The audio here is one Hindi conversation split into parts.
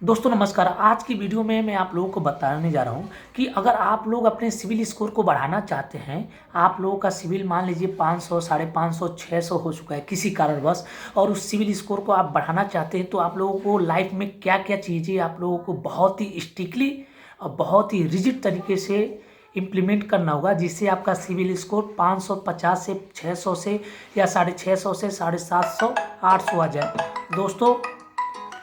दोस्तों नमस्कार। आज की वीडियो में मैं आप लोगों को बताने जा रहा हूँ कि अगर आप लोग अपने सिविल स्कोर को बढ़ाना चाहते हैं, आप लोगों का सिविल मान लीजिए 500, 550, 600 हो चुका है किसी कारणवश, और उस सिविल स्कोर को आप बढ़ाना चाहते हैं तो आप लोगों को लाइफ में क्या क्या चीज़ें आप लोगों को बहुत ही स्ट्रिक्टली और बहुत ही रिजिड तरीके से इम्प्लीमेंट करना होगा, जिससे आपका सिविल स्कोर 550 से 600 से या 650 से 750, 800 आ जाए। दोस्तों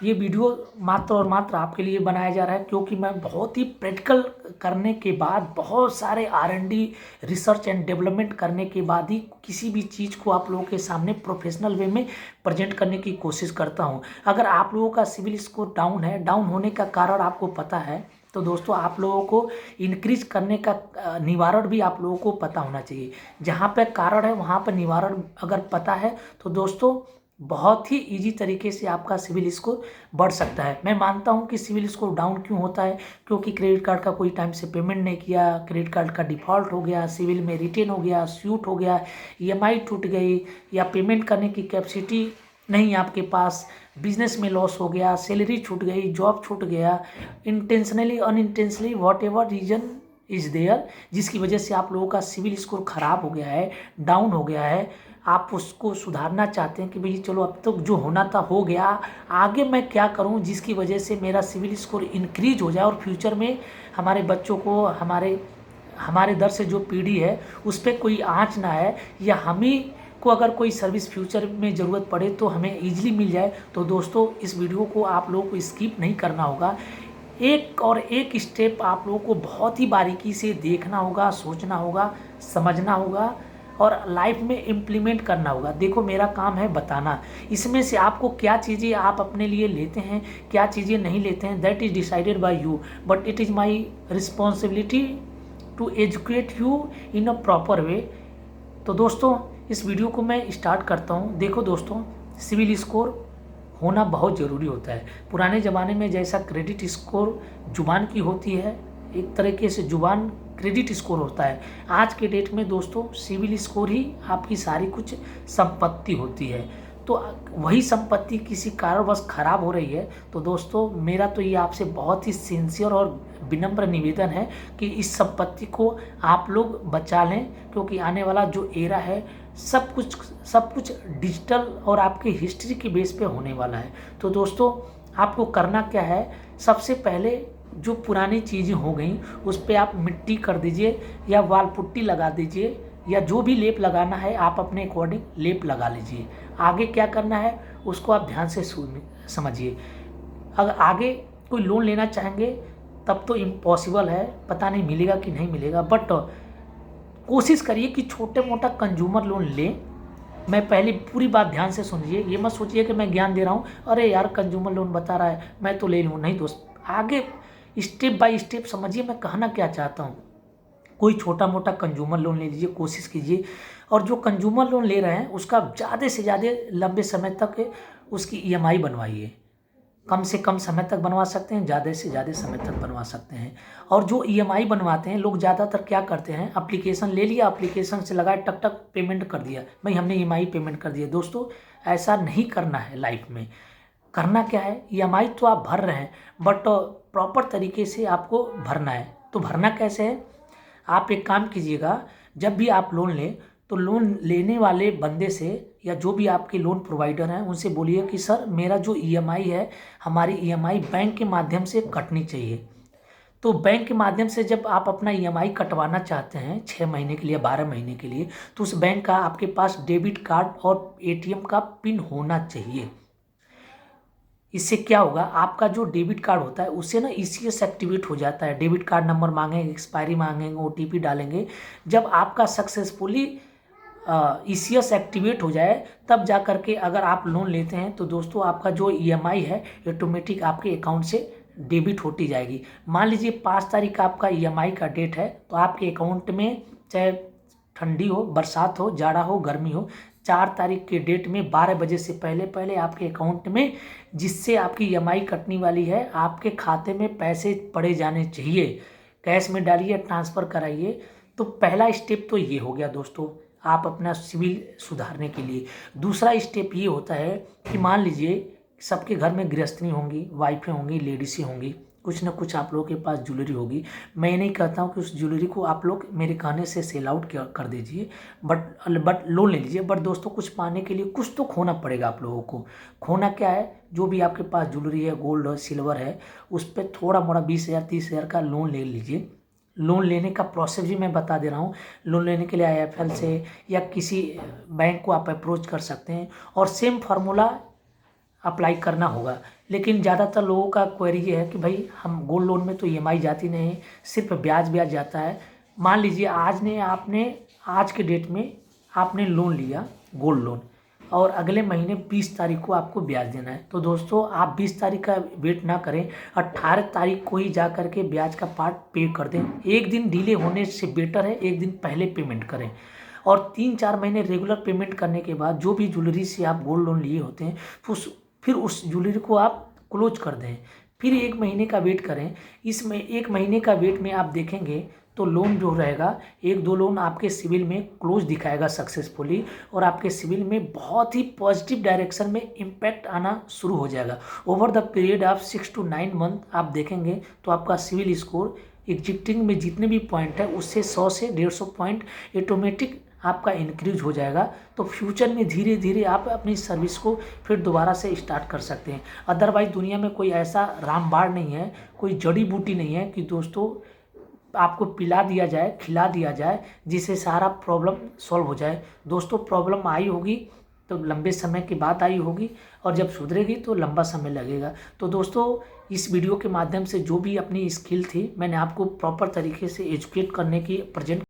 ये वीडियो मात्र और मात्र आपके लिए बनाया जा रहा है, क्योंकि मैं बहुत ही प्रैक्टिकल करने के बाद, बहुत सारे R&D रिसर्च एंड डेवलपमेंट करने के बाद ही किसी भी चीज़ को आप लोगों के सामने प्रोफेशनल वे में प्रेजेंट करने की कोशिश करता हूं। अगर आप लोगों का सिविल स्कोर डाउन है, डाउन होने का कारण आपको पता है, तो दोस्तों आप लोगों को इंक्रीज करने का निवारण भी आप लोगों को पता होना चाहिए। जहाँ पे कारण है वहाँ पर निवारण अगर पता है तो दोस्तों बहुत ही इजी तरीके से आपका सिविल स्कोर बढ़ सकता है। मैं मानता हूं कि सिविल स्कोर डाउन क्यों होता है, क्योंकि क्रेडिट कार्ड का कोई टाइम से पेमेंट नहीं किया, क्रेडिट कार्ड का डिफ़ॉल्ट हो गया, सिविल में रिटेन हो गया, स्यूट हो गया, EMI टूट गई, या पेमेंट करने की कैपेसिटी नहीं आपके पास, बिजनेस में लॉस हो गया, सैलरी छूट गई, जॉब छूट गया, intentionally unintentionally whatever reason is there, जिसकी वजह से आप लोगों का सिविल स्कोर खराब हो गया है, डाउन हो गया है। आप उसको सुधारना चाहते हैं कि भाई चलो अब तक जो होना था हो गया, आगे मैं क्या करूं जिसकी वजह से मेरा सिविल स्कोर इंक्रीज हो जाए और फ्यूचर में हमारे बच्चों को, हमारे हमारे दर से जो पीढ़ी है उस पर कोई आँच ना है, या हम ही को अगर कोई सर्विस फ्यूचर में ज़रूरत पड़े तो हमें ईजिली मिल जाए। तो दोस्तों इस वीडियो को आप लोगों को स्किप नहीं करना होगा, एक और एक स्टेप आप लोगों को बहुत ही बारीकी से देखना होगा, सोचना होगा, समझना होगा और लाइफ में इम्प्लीमेंट करना होगा। देखो मेरा काम है बताना, इसमें से आपको क्या चीज़ें आप अपने लिए लेते हैं, क्या चीज़ें नहीं लेते हैं, that is decided by you, but it is my responsibility to educate you in a proper way. तो दोस्तों इस वीडियो को मैं स्टार्ट करता हूँ। देखो दोस्तों, सिविल स्कोर होना बहुत ज़रूरी होता है। पुराने ज़माने में जैसा क्रेडिट स्कोर जुबान की होती है, एक तरीके से जुबान क्रेडिट स्कोर होता है, आज के डेट में दोस्तों सिविल स्कोर ही आपकी सारी कुछ संपत्ति होती है। तो वही संपत्ति किसी कारणवश खराब हो रही है तो दोस्तों मेरा तो ये आपसे बहुत ही सिंसियर और विनम्र निवेदन है कि इस संपत्ति को आप लोग बचा लें, क्योंकि आने वाला जो एरा है सब कुछ डिजिटल और आपके हिस्ट्री के बेस पे होने वाला है। तो दोस्तों आपको करना क्या है, सबसे पहले जो पुरानी चीज़ें हो गई उस पर आप मिट्टी कर दीजिए या वाल पुट्टी लगा दीजिए, या जो भी लेप लगाना है आप अपने अकॉर्डिंग लेप लगा लीजिए। आगे क्या करना है उसको आप ध्यान से समझिए। अगर आगे कोई लोन लेना चाहेंगे तब तो इम्पॉसिबल है, पता नहीं मिलेगा कि नहीं मिलेगा, बट कोशिश करिए कि छोटे मोटा कंज्यूमर लोन लें। मैं पहले पूरी बात ध्यान से सुनिए, ये मत सोचिए कि मैं ज्ञान दे रहा हूँ, अरे यार कंज्यूमर लोन बता रहा है मैं तो ले लूँ, नहीं दोस्त, आगे स्टेप बाय स्टेप समझिए मैं कहना क्या चाहता हूँ। कोई छोटा मोटा कंज्यूमर लोन ले लीजिए, कोशिश कीजिए, और जो कंज्यूमर लोन ले रहे हैं उसका ज़्यादा से ज़्यादा लंबे समय तक उसकी EMI बनवाइए। कम से कम समय तक बनवा सकते हैं, ज़्यादा से ज़्यादा समय तक बनवा सकते हैं। और जो EMI बनवाते हैं लोग ज़्यादातर क्या करते हैं, एप्लीकेशन ले लिया, एप्लीकेशन से लगाए टक टक पेमेंट कर दिया, भाई हमने EMI पेमेंट कर दिया। दोस्तों ऐसा नहीं करना है। लाइफ में करना क्या है, EMI तो आप भर रहे हैं बट प्रॉपर तरीके से आपको भरना है। तो भरना कैसे है, आप एक काम कीजिएगा, जब भी आप लोन लें तो लोन लेने वाले बंदे से या जो भी आपके लोन प्रोवाइडर हैं उनसे बोलिए कि सर मेरा जो EMI है, हमारी EMI बैंक के माध्यम से कटनी चाहिए। तो बैंक के माध्यम से जब आप अपना EMI कटवाना चाहते हैं 6 महीने के लिए, 12 महीने के लिए, तो उस बैंक का आपके पास डेबिट कार्ड और ATM का पिन होना चाहिए। इससे क्या होगा, आपका जो डेबिट कार्ड होता है उससे ना ECS एक्टिवेट हो जाता है, डेबिट कार्ड नंबर मांगेंगे, एक्सपायरी मांगेंगे, OTP डालेंगे। जब आपका सक्सेसफुली ECS एक्टिवेट हो जाए तब जा करके अगर आप लोन लेते हैं तो दोस्तों आपका जो EMI है ऑटोमेटिक आपके अकाउंट से डेबिट होती जाएगी। मान लीजिए 5 तारीख का आपका EMI का डेट है, तो आपके अकाउंट में चाहे ठंडी हो, बरसात हो, जाड़ा हो, गर्मी हो, 4 तारीख के डेट में 12 बजे से पहले पहले आपके अकाउंट में, जिससे आपकी EMI कटने वाली है, आपके खाते में पैसे पड़े जाने चाहिए। कैश में डालिए, ट्रांसफ़र कराइए। तो पहला स्टेप तो ये हो गया दोस्तों, आप अपना सिविल सुधारने के लिए। दूसरा स्टेप ये होता है कि मान लीजिए सबके घर में गृहस्थनी होंगी, वाइफें होंगी, लेडीसें होंगी, कुछ ना कुछ आप लोगों के पास ज्वेलरी होगी। मैं नहीं कहता हूँ कि उस ज्वेलरी को आप लोग मेरे कहने से सेल आउट कर दीजिए, बट लोन ले लीजिए। बट दोस्तों, कुछ पाने के लिए कुछ तो खोना पड़ेगा आप लोगों को। खोना क्या है? जो भी आपके पास ज्वेलरी है, गोल्ड है, सिल्वर है, उस पर थोड़ा मोड़ा 20,000 30,000 का लोन ले लीजिए। लोन लेने का प्रोसेस भी मैं बता दे रहा हूँ। लोन लेने के लिए आईएफएल से या किसी बैंक को आप अप्रोच कर सकते हैं और सेम फार्मूला अप्लाई करना होगा। लेकिन ज़्यादातर लोगों का क्वेरी ये है कि भाई हम गोल्ड लोन में तो ईएमआई जाती नहीं है, सिर्फ ब्याज ब्याज जाता है। मान लीजिए आज के डेट में आपने लोन लिया गोल्ड लोन, और अगले महीने 20 तारीख को आपको ब्याज देना है। तो दोस्तों, आप 20 तारीख का वेट ना करें, 18 तारीख को ही जा करके ब्याज का पार्ट पे कर दें। एक दिन डिले होने से बेटर है एक दिन पहले पेमेंट करें। और 3-4 महीने रेगुलर पेमेंट करने के बाद जो भी ज्वेलरी से आप गोल्ड लोन लिए होते हैं फिर उस ज्वेलरी को आप क्लोज कर दें। फिर 1 महीने का वेट करें। इसमें 1 महीने का वेट में आप देखेंगे तो लोन जो रहेगा, 1-2 लोन आपके सिविल में क्लोज दिखाएगा सक्सेसफुली, और आपके सिविल में बहुत ही पॉजिटिव डायरेक्शन में इम्पैक्ट आना शुरू हो जाएगा। Over the period of 6 to 9 month आप देखेंगे तो आपका सिविल स्कोर एग्जिस्टिंग में जितने भी पॉइंट है उससे 100 से 150 पॉइंट ऑटोमेटिक आपका इंक्रीज हो जाएगा। तो फ्यूचर में धीरे धीरे आप अपनी सर्विस को फिर दोबारा से स्टार्ट कर सकते हैं। अदरवाइज दुनिया में कोई ऐसा रामबाण नहीं है, कोई जड़ी बूटी नहीं है कि दोस्तों आपको पिला दिया जाए, खिला दिया जाए, जिससे सारा प्रॉब्लम सॉल्व हो जाए। दोस्तों, प्रॉब्लम आई होगी तो लंबे समय के बाद आई होगी, और जब सुधरेगी तो लंबा समय लगेगा। तो दोस्तों, इस वीडियो के माध्यम से जो भी अपनी स्किल थी मैंने आपको प्रॉपर तरीके से एजुकेट करने की प्रेजेंट